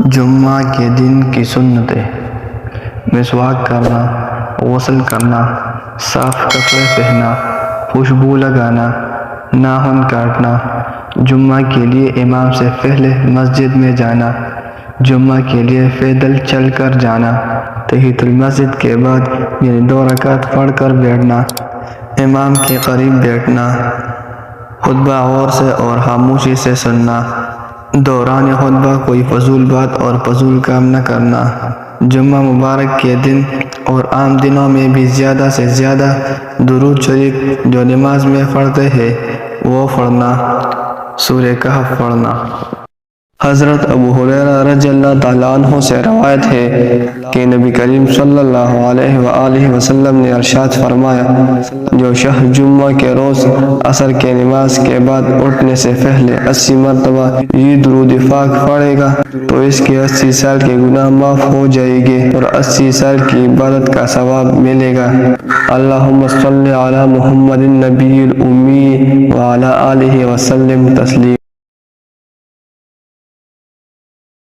جمعہ کے دن کی سنتیں: مسواک کرنا، غسل کرنا، صاف کپڑے پہننا، خوشبو لگانا، ناخن کاٹنا، جمعہ کے لیے امام سے پہلے مسجد میں جانا، جمعہ کے لیے پیدل چل کر جانا، تحیۃ المسجد کے بعد 2 رکعت پڑھ کر بیٹھنا، امام کے قریب بیٹھنا، خطبہ غور سے اور خاموشی سے سننا، دوران خطبہ کوئی فضول بات اور فضول کام نہ کرنا، جمعہ مبارک کے دن اور عام دنوں میں بھی زیادہ سے زیادہ درود شریف جو نماز میں پڑھتے ہیں وہ پڑھنا، سورہ کہف پڑھنا۔ حضرت ابو ہریرہ رضی اللہ تعالیٰ عنہ سے روایت ہے کہ نبی کریم صلی اللہ علیہ وآلہ وسلم نے ارشاد فرمایا، جو شخص جمعہ کے روز عصر کے نماز کے بعد اٹھنے سے پہلے 80 مرتبہ یہ درود پاک پڑھے گا تو اس کے 80 سال کے گناہ معاف ہو جائیں گے اور 80 سال کی عبادت کا ثواب ملے گا۔ اللہم صلی علی محمد النبی الامی وعلی آلہ وسلم تسلیم۔